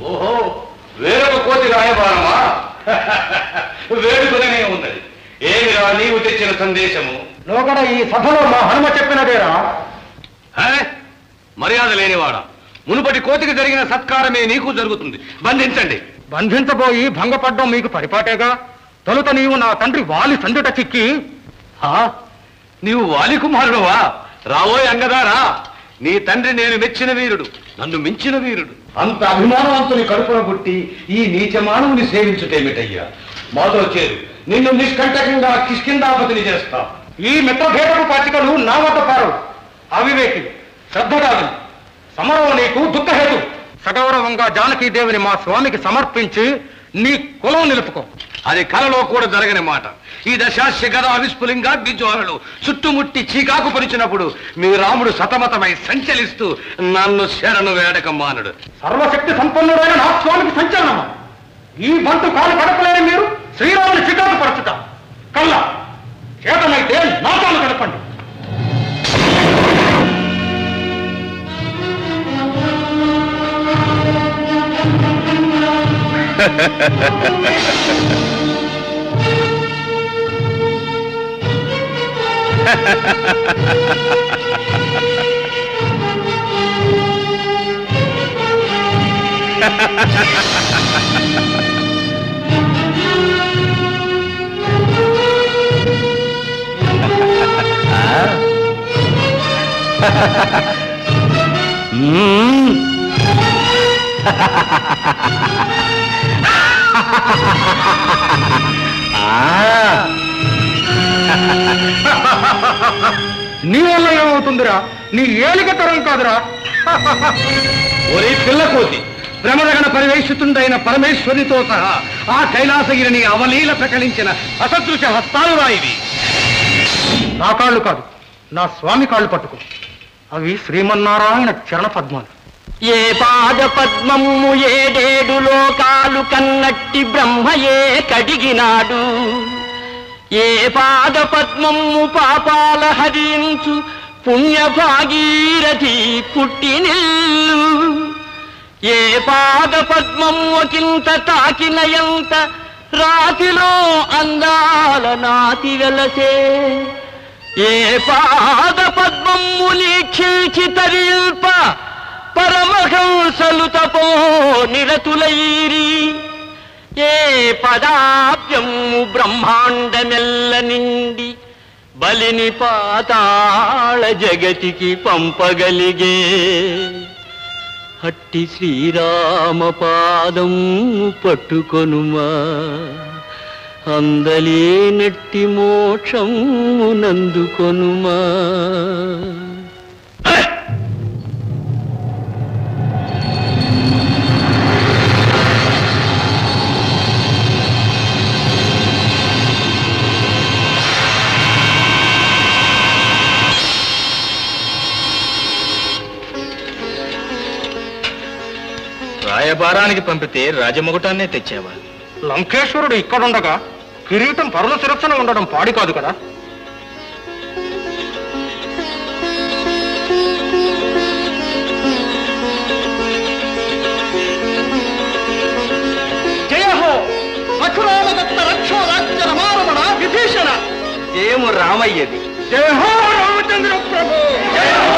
ఓహో, వేరొక కోతి రాయబారమా? వేడుకనే ఉన్నది. ఏమిరా నీవు తెచ్చిన సందేశము? లోకడ ఈ సభలో మా హనుమ చెప్పినదేరా? మర్యాద లేనివాడా, మునుపటి కోతికి జరిగిన సత్కారమే నీకు జరుగుతుంది. బంధించండి. బంధించబోయి భంగపడ్డం మీకు పరిపాటేగా. తొలుత నీవు నా తండ్రి వాలి సందుట చిక్కి. నీవు వాలి కుమారుడువా? రావోయ్ అంగదారా, నీ తండ్రి నేను మెచ్చిన వీరుడు, నన్ను మించిన వీరుడు. అంత అభిమానవంతుని కడుపున పుట్టి ఈ నీచ మానవుని సేవించుటేమిటయ్యా? మాతో చేరు, నిన్ను నిష్కంటకంగా కిష్కిందాపతిని చేస్తా. ఈ మిత్రభేదపు పాచికలు నా వద్ద పారు. అవివేకి, శ్రద్ధగాదు, సమరం నీకు దుఃఖహేతు. సగౌరవంగా జానకీదేవిని మా స్వామికి సమర్పించి నీ కులం నిలుపుకో. అది కలలో కూడా జరగని మాట. ఈ దశాస్య గదా విస్ఫులింగాగ్ని జ్వాలలు చుట్టుముట్టి చీకాకు పరిచినప్పుడు మీ రాముడు సతమతమై సంచలిస్తూ నన్ను శరణు వేడక మానడు. సర్వశక్తి సంపన్నుడైన నా స్వామికి సంచలనమా? ఈ బంటు కాలు కడపలేని మీరు శ్రీరాముని చికాకు పరచుట కల్లా. చేతనైతే నా కాలు కడపండి. నీ వల్ల ఏమవుతుందిరా? నీ ఏలిక తరం కాదురా. ఒరే పిల్లకోతి, భ్రమరగణ పరివేషితుండైన పరమేశ్వరితో సహా ఆ కైలాసగిరిని అవలీల ప్రకటించిన అసదృశ హస్తాలు రాయివి. నా కాళ్ళు కాదు, నా స్వామి కాళ్ళు పట్టుకో. అవి శ్రీమన్నారాయణ చరణ పద్మాలు. ఏ పాద పద్మము ఏడేడు లోకాలు కన్నట్టి బ్రహ్మయే కడిగినాడు. ఏ పాద పద్మము పాపాల హరించు పుణ్య భాగీరథి పుట్టినిల్లు. ఏ పాద పద్మము ఒకంత తాకినయంత రాతిలో అందాల నాతి వెలసే. ఏ పాద పద్మము లీక్షించి తరిల్ప పరమహంసలు తపో నిరతులైరి. ఏ పదాబ్జము బ్రహ్మాండమెల్ల నిండి బలిని పాతాళ జగతికి పంపగలిగే. అట్టి శ్రీరామ పాదం పట్టుకొనుమా, అందలేనట్టి మోక్షమునందుకొనుమా. రాయబారానికి పంపితే రాజమొగటాన్నే తెచ్చావా? లంకేశ్వరుడు ఇక్కడుండగా కిరీటం పరుల శిరస్సున ఉండడం పాడి కాదు కదా. జయహో రఘురామదత్త రక్షో రాజ్య రమారమణ విభీషణ. జయము రామయ్యది. జయహో రామచంద్ర ప్రభు. జయహో.